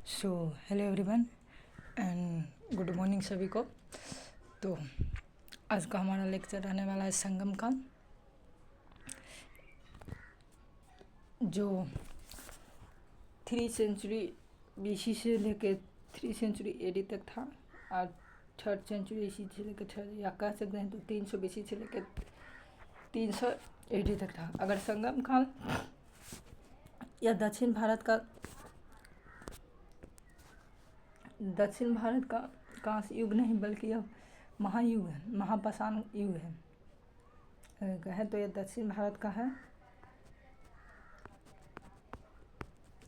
So hello everyone and good morning सभी को। तो आज का हमारा लेक्चर रहने वाला है संगम का, जो 3 सेंचुरी BC से लेके 3 सेंचुरी AD तक था और 3rd सेंचुरी BC से लेकर 3rd या कह सकते हैं तो 300 BC से लेकर 300 AD तक था। अगर संगम काल या दक्षिण भारत का कांस्य युग नहीं बल्कि यह महायुग है, महापाषाण युग है। कहे तो यह दक्षिण भारत का है।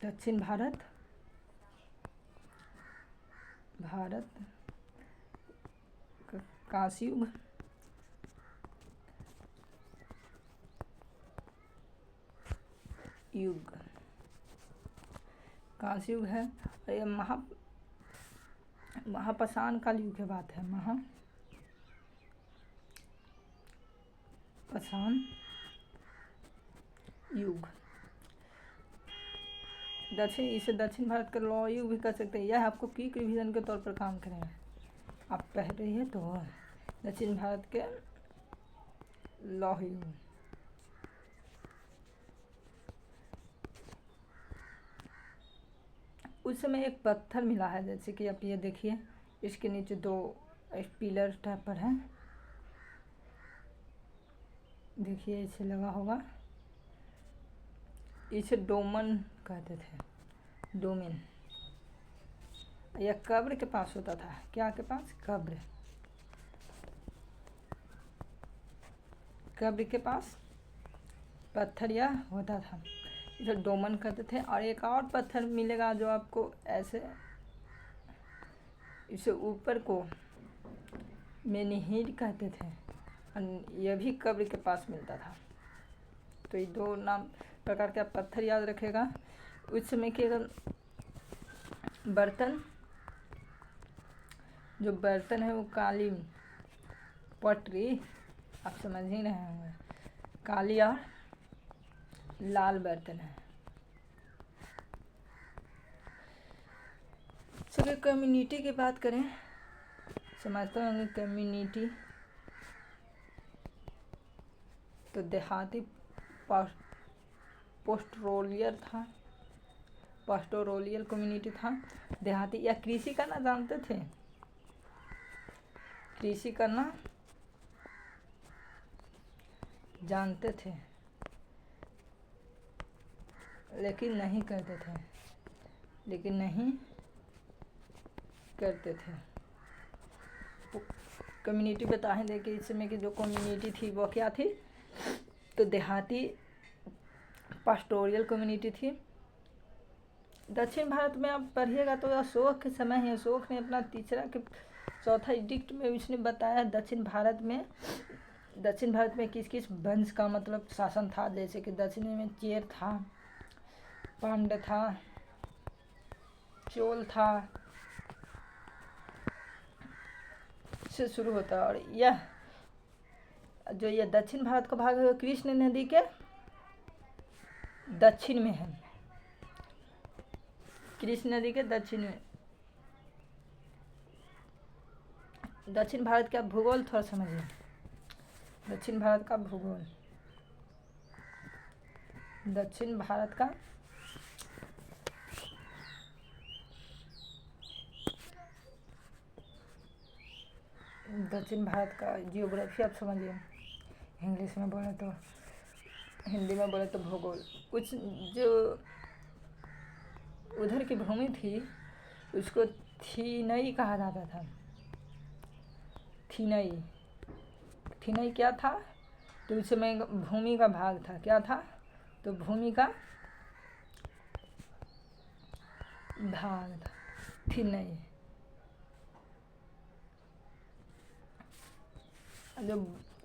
दक्षिण भारत का कांस्य युग कांस्य युग है और यह महापाषाण काल युग की बात है। महापाषाण युग इसे दक्षिण भारत का लौह युग भी कह सकते हैं। यह आपको क्विक रिवीजन के तौर पर काम करेगा। आप पढ़ रही है तो दक्षिण भारत के लौह युग। उस समय एक पत्थर मिला है, जैसे कि आप ये देखिए, इसके नीचे 2 पिलर टाइप पर है। देखिए इसे लगा होगा, इसे डोमन कहते थे। डोमेन यह कब्र के पास होता था। क्या के पास? कब्र के पास पत्थर यह होता था, इसे डोमन कहते थे। और एक और पत्थर मिलेगा जो आपको ऐसे, इसे ऊपर को मेनिहीर कहते थे, यह भी कब्र के पास मिलता था। तो ये 2 नाम प्रकार का पत्थर याद रखेगा। उस समय के बर्तन, जो बर्तन है वो काली पटरी, आप समझ ही रहे होंगे, काली और लाल बर्तन है। चलिए कम्युनिटी की बात करें, समझते होंगे कम्युनिटी तो देहाती पास्टोरलियल कम्युनिटी था। देहाती या कृषि करना जानते थे, कृषि करना जानते थे लेकिन नहीं करते थे। कम्युनिटी बताएं दे कि इस समय की जो कम्युनिटी थी वो क्या थी, तो देहाती पास्टोरियल कम्युनिटी थी। दक्षिण भारत में आप पढ़िएगा तो अशोक के समय है, अशोक ने अपना 4था एडिक्ट में उसने बताया दक्षिण भारत में किस किस वंश का मतलब शासन था। जैसे कि दक्षिण में चेर था, पांड्य था, चोल था, से शुरू होता है। और यह दक्षिण भारत का भाग है, कृष्ण नदी के दक्षिण में है। कृष्ण नदी के दक्षिण में। दक्षिण भारत का भूगोल थोड़ा समझिए। दक्षिण भारत का भूगोल, दक्षिण भारत का जियोग्राफी आप समझिए। इंग्लिश में बोले तो, हिंदी में बोले तो भूगोल। कुछ जो उधर की भूमि थी उसको थीनई कहा जाता था। थीनई क्या था? तो उस समय भूमि का भाग था। क्या था? तो भूमि का भाग था थीनई। जो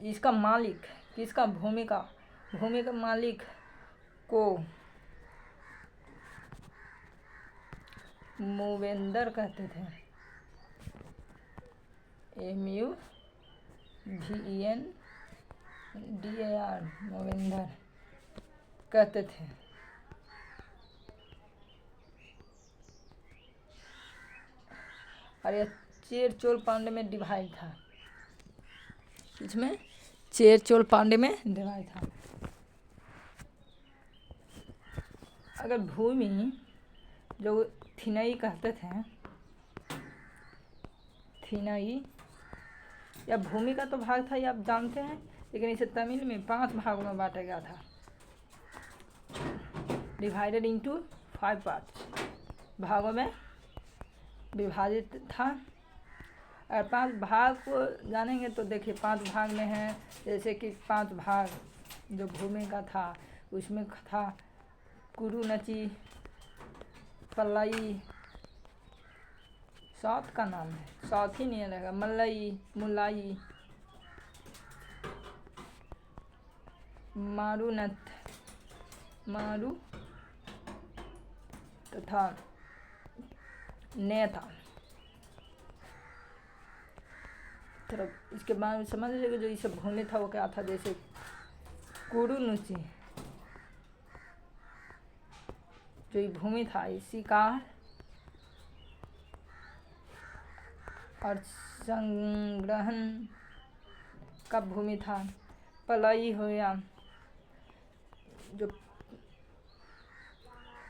इसका मालिक, किसका? भूमि का मालिक को मूवेंदर कहते थे। MUVENDAR मूवेंदर कहते थे। और यह चेर चोल पांड्य में डिवाइड था। इसमें चेर चोल पांड्य में डिवाइड था। अगर भूमि जो थिनई कहते थे, थिनई या भूमि का तो भाग था, ये आप जानते हैं, लेकिन इसे तमिल में 5 भागों में बांटा गया था, डिवाइडेड इनटू 5 पार्ट्स, भागों में विभाजित था। और 5 भाग को जानेंगे तो देखिए 5 भाग में है, जैसे कि 5 भाग जो भूमि का था उसमें था कुरु नची, पल्लई, साउथ का नाम है, साउथ ही नहीं रहेगा, मल्लई, मुलाई, मारूनत, मारू तथा नेता। थोड़ा इसके बाद में समझ लीजिए जो इसे भूमि था वो क्या था। जैसे कुरुनुची जो ये भूमि था, इसी का और संग्रहण का भूमि था। पलई हो या जो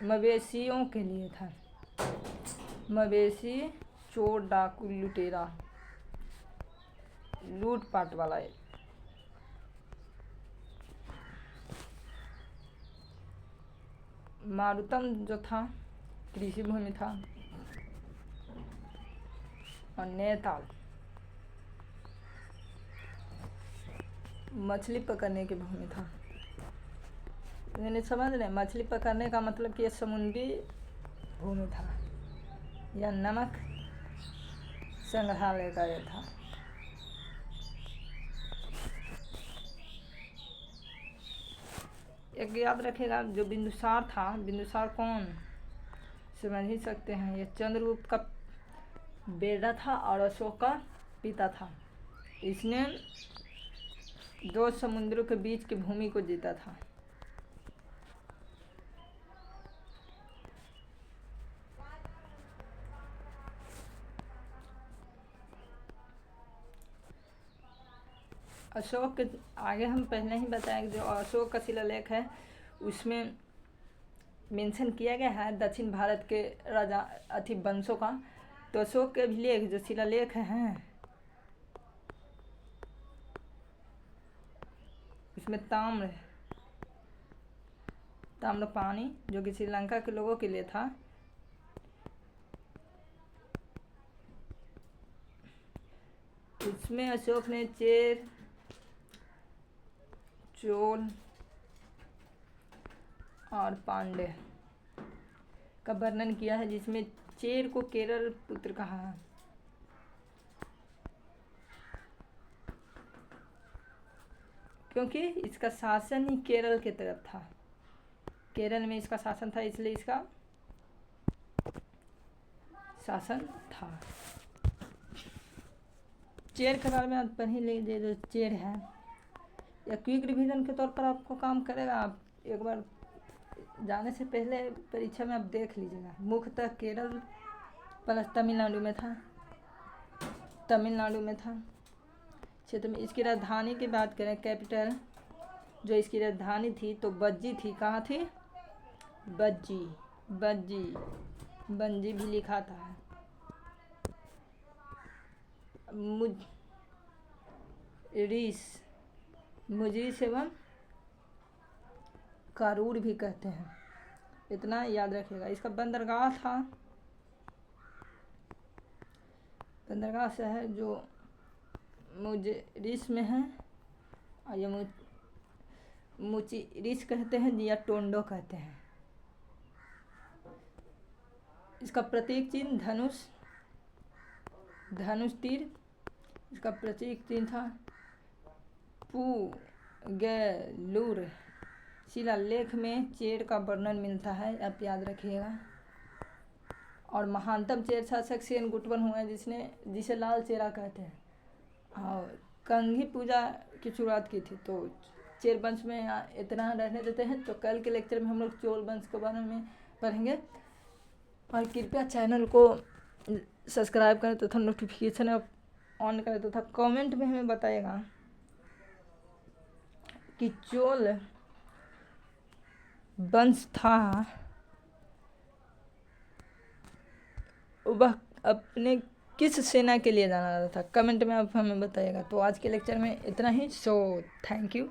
मवेशियों के लिए था, मवेशी चोर डाकू लुटेरा लूटपाट वाला है। मारुतम जो था कृषि भूमि था, और नेताल मछली पकड़ने की भूमि था। यानी समझ रहे, मछली पकड़ने का मतलब कि यह समुद्री भूमि था या नमक संग्रहालय का यह था। एक याद रखेगा जो बिंदुसार था, बिंदुसार कौन समझ ही सकते हैं, यह चंद्रगुप्त का बेटा था और अशोक का पिता था। इसने 2 समुद्रों के बीच की भूमि को जीता था। अशोक के आगे हम पहले ही बताया कि जो अशोक का शिलालेख है उसमें मेंशन किया गया है दक्षिण भारत के राजा वंशों का। तो अशोक के अभिलेख जो शिलालेख हैं इसमें ताम्र पानी जो कि श्रीलंका के लोगों के लिए था, इसमें अशोक ने चेर चोल और पांड्य का वर्णन किया है, जिसमें चेर को केरल पुत्र कहा है। क्योंकि इसका शासन ही केरल की तरफ था, केरल में इसका शासन था, इसलिए इसका शासन था। चेर के बारे में आप पढ़ ही लीजिए। जो चेर है या क्विक रिवीजन के तौर पर आपको काम करेगा। आप एक बार जाने से पहले परीक्षा में आप देख लीजिएगा। मुख्यतः केरल प्लस तमिलनाडु में था, क्षेत्र में। इसकी राजधानी की बात करें, कैपिटल जो इसकी राजधानी थी तो बज्जी थी। कहाँ थी? बंजी भी लिखा था। मुजरिस एवं कारूर भी कहते हैं, इतना याद रखिएगा। इसका बंदरगाह था, बंदरगाह शहर जो मुजरिस में है, और ये मुचिरिस कहते हैं या टोंडो कहते हैं। इसका प्रतीक चिन्ह धनुष तीर इसका प्रतीक चिन्ह था। पुगेलूर शिलालेख में चेर का वर्णन मिलता है, आप याद रखिएगा। और महानतम चेर शासक सेन गुटवन हुआ है जिसे लाल चेरा कहते हैं। और कंघी पूजा की शुरुआत की थी। तो चेर वंश में इतना रहने देते हैं। तो कल के लेक्चर में हम लोग चोल वंश के बारे में पढ़ेंगे। और कृपया चैनल को सब्सक्राइब करें तथा नोटिफिकेशन ऑन करें तथा कमेंट में हमें बताइएगा कि चोल वंश था वह अपने किस सेना के लिए जाना जाता था। कमेंट में आप हमें बताइएगा। तो आज के लेक्चर में इतना ही। So thank you.